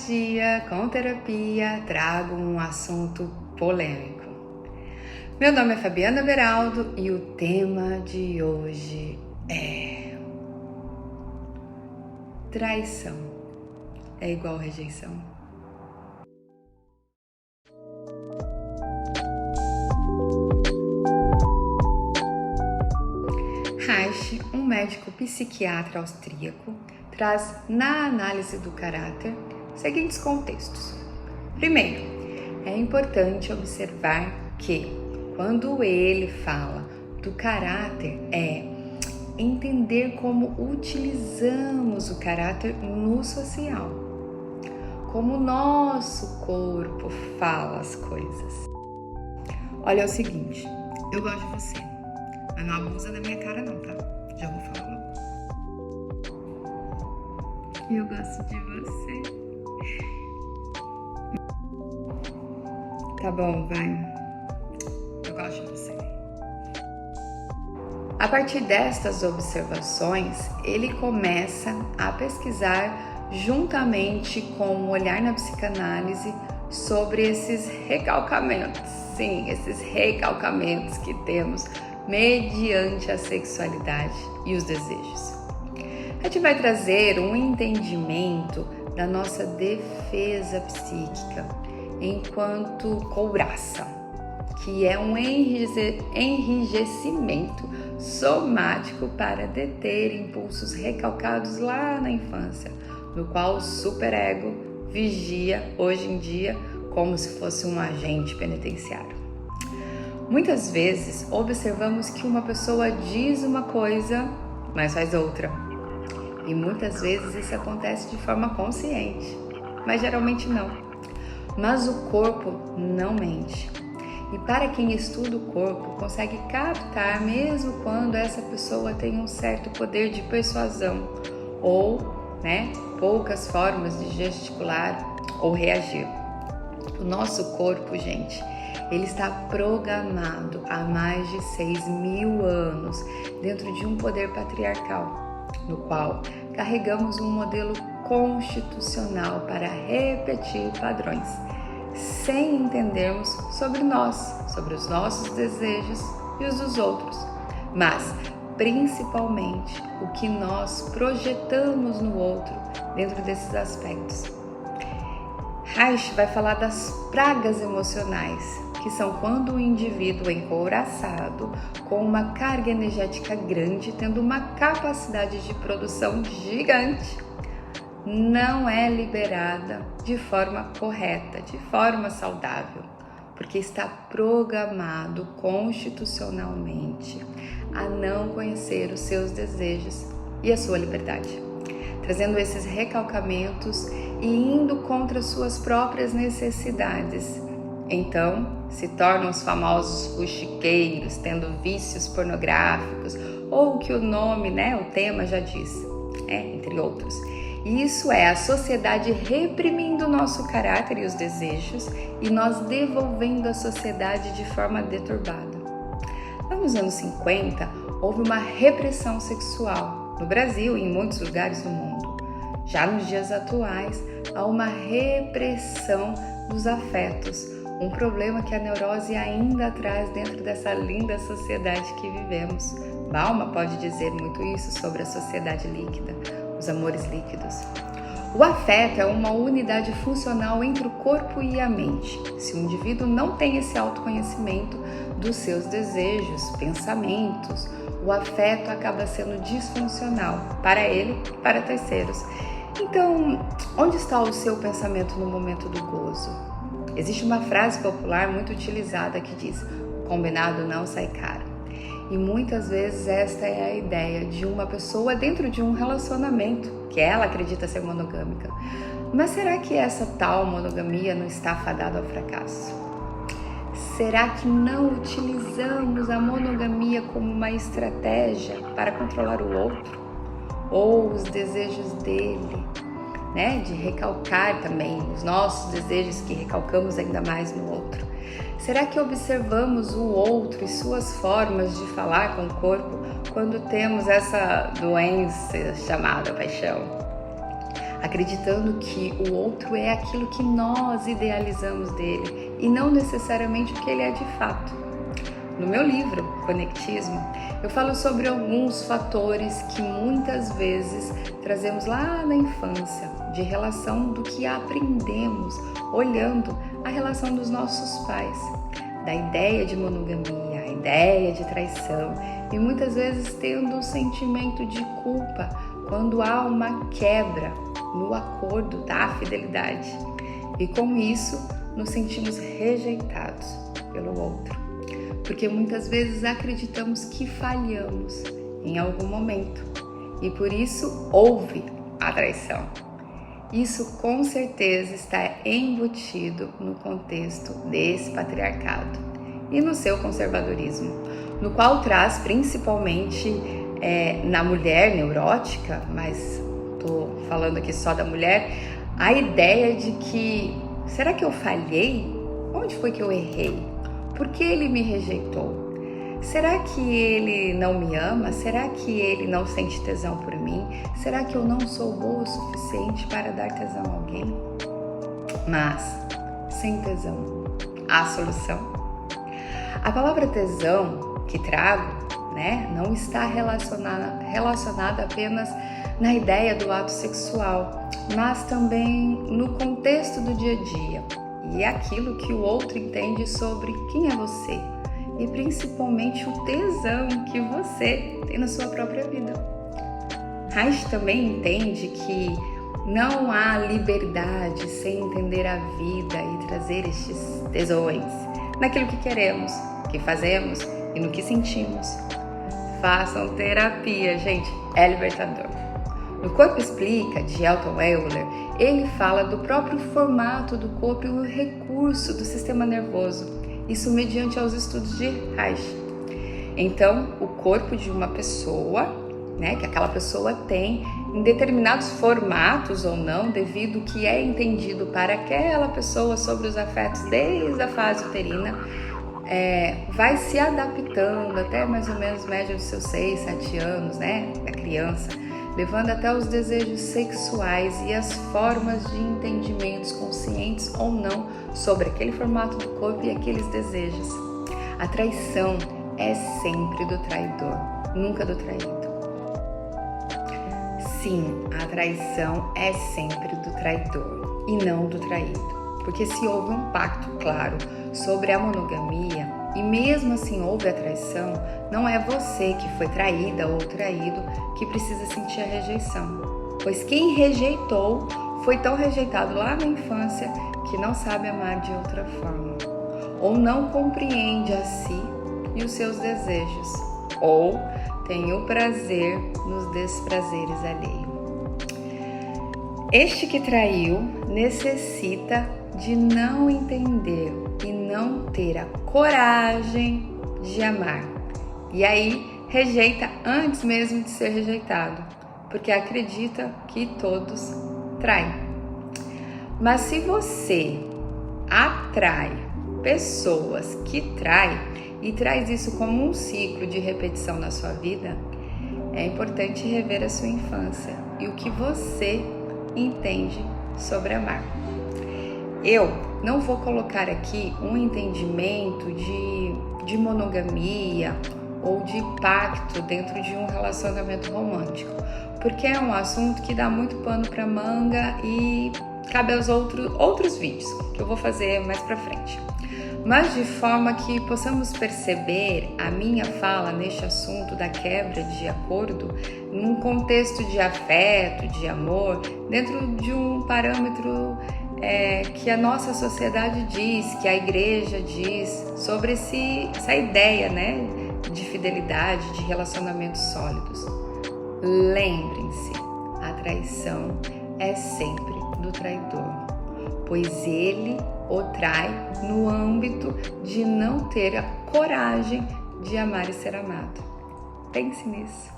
dia, com terapia, trago um assunto polêmico. Meu nome é Fabiana Beraldo e o tema de hoje é traição. É igual rejeição? Reich, um médico psiquiatra austríaco, traz na análise do caráter seguintes contextos. Primeiro, é importante observar que, quando ele fala do caráter, é entender como utilizamos o caráter no social, como o nosso corpo fala as coisas. Olha, é o seguinte, eu gosto de você, mas não abusa da minha cara não, tá? Já vou falar logo. Eu gosto de você. Tá bom, vai. Eu gosto de você. A partir destas observações, ele começa a pesquisar juntamente com um olhar na psicanálise sobre esses recalcamentos. Sim, esses recalcamentos que temos mediante a sexualidade e os desejos. A gente vai trazer um entendimento da nossa defesa psíquica enquanto couraça, que é um enrijecimento somático para deter impulsos recalcados lá na infância, no qual o superego vigia hoje em dia como se fosse um agente penitenciário. Muitas vezes observamos que uma pessoa diz uma coisa, mas faz outra. E muitas vezes isso acontece de forma consciente, mas geralmente não. Mas o corpo não mente. E para quem estuda o corpo, consegue captar mesmo quando essa pessoa tem um certo poder de persuasão ou, poucas formas de gesticular ou reagir. O nosso corpo, gente, ele está programado há mais de 6.000 anos dentro de um poder patriarcal, no qual carregamos um modelo constitucional para repetir padrões, sem entendermos sobre nós, sobre os nossos desejos e os dos outros, mas principalmente o que nós projetamos no outro dentro desses aspectos. Reich vai falar das pragas emocionais, que são quando o indivíduo é encouraçado com uma carga energética grande, tendo uma capacidade de produção gigante, não é liberada de forma correta, de forma saudável, porque está programado constitucionalmente a não conhecer os seus desejos e a sua liberdade, trazendo esses recalcamentos e indo contra suas próprias necessidades. Então, se tornam os famosos fuxiqueiros, tendo vícios pornográficos, ou o que o nome, o tema já diz, entre outros. E isso é a sociedade reprimindo o nosso caráter e os desejos e nós devolvendo a sociedade de forma deturbada. Nos anos 50, houve uma repressão sexual no Brasil e em muitos lugares do mundo. Já nos dias atuais, há uma repressão dos afetos, um problema que a neurose ainda traz dentro dessa linda sociedade que vivemos. Bauman pode dizer muito isso sobre a sociedade líquida, os amores líquidos. O afeto é uma unidade funcional entre o corpo e a mente. Se o indivíduo não tem esse autoconhecimento dos seus desejos, pensamentos, o afeto acaba sendo disfuncional para ele e para terceiros. Então, onde está o seu pensamento no momento do gozo? Existe uma frase popular muito utilizada que diz: "O combinado não sai caro". E muitas vezes esta é a ideia de uma pessoa dentro de um relacionamento, que ela acredita ser monogâmica. Mas será que essa tal monogamia não está fadada ao fracasso? Será que não utilizamos a monogamia como uma estratégia para controlar o outro? Ou os desejos dele? De recalcar também os nossos desejos que recalcamos ainda mais no outro. Será que observamos o outro e suas formas de falar com o corpo quando temos essa doença chamada paixão? acreditando que o outro é aquilo que nós idealizamos dele e não necessariamente o que ele é de fato. No meu livro, Conectismo, eu falo sobre alguns fatores que muitas vezes trazemos lá na infância, de relação do que aprendemos olhando a relação dos nossos pais, da ideia de monogamia, a ideia de traição e muitas vezes tendo um sentimento de culpa quando há uma quebra no acordo da fidelidade. E com isso nos sentimos rejeitados pelo outro, porque muitas vezes acreditamos que falhamos em algum momento e por isso houve a traição. Isso com certeza está embutido no contexto desse patriarcado e no seu conservadorismo, no qual traz principalmente na mulher neurótica, mas estou falando aqui só da mulher, a ideia de que, será que eu falhei? Onde foi que eu errei? Por que ele me rejeitou? Será que ele não me ama? Será que ele não sente tesão por mim? Será que eu não sou boa o suficiente para dar tesão a alguém? Mas, sem tesão, há solução? A palavra tesão que trago, não está relacionada apenas na ideia do ato sexual, mas também no contexto do dia a dia e aquilo que o outro entende sobre quem é você e principalmente o tesão que você tem na sua própria vida. Reich também entende que não há liberdade sem entender a vida e trazer estes tesões naquilo que queremos, que fazemos e no que sentimos. Façam terapia, gente, é libertador. No Corpo Explica, de Elton Euler, ele fala do próprio formato do corpo e o recurso do sistema nervoso, isso mediante aos estudos de Reich. Então, o corpo de uma pessoa, que aquela pessoa tem em determinados formatos ou não, devido ao que é entendido para aquela pessoa sobre os afetos desde a fase uterina, vai se adaptando até mais ou menos média dos seus 6, 7 anos, da criança, levando até os desejos sexuais e as formas de entendimentos conscientes ou não sobre aquele formato do corpo e aqueles desejos. A traição é sempre do traidor, nunca do traído. Sim, a traição é sempre do traidor e não do traído. Porque se houve um pacto claro sobre a monogamia e mesmo assim houve a traição, não é você que foi traída ou traído que precisa sentir a rejeição. Pois quem rejeitou foi tão rejeitado lá na infância que não sabe amar de outra forma, ou não compreende a si e os seus desejos, ou tem o prazer nos desprazeres alheios. Este que traiu necessita de não entender e não ter a coragem de amar. E aí rejeita antes mesmo de ser rejeitado, porque acredita que todos traem. Mas se você atrai pessoas que traem e traz isso como um ciclo de repetição na sua vida, é importante rever a sua infância e o que você entende sobre amar. Eu não vou colocar aqui um entendimento de monogamia ou de pacto dentro de um relacionamento romântico, porque é um assunto que dá muito pano para manga e cabe aos outros vídeos que eu vou fazer mais para frente. Mas de forma que possamos perceber a minha fala neste assunto da quebra de acordo num contexto de afeto, de amor, dentro de um parâmetro que a nossa sociedade diz, que a igreja diz sobre essa ideia, de fidelidade, de relacionamentos sólidos. Lembrem-se, a traição é sempre do traidor, pois ele o trai no âmbito de não ter a coragem de amar e ser amado. Pense nisso.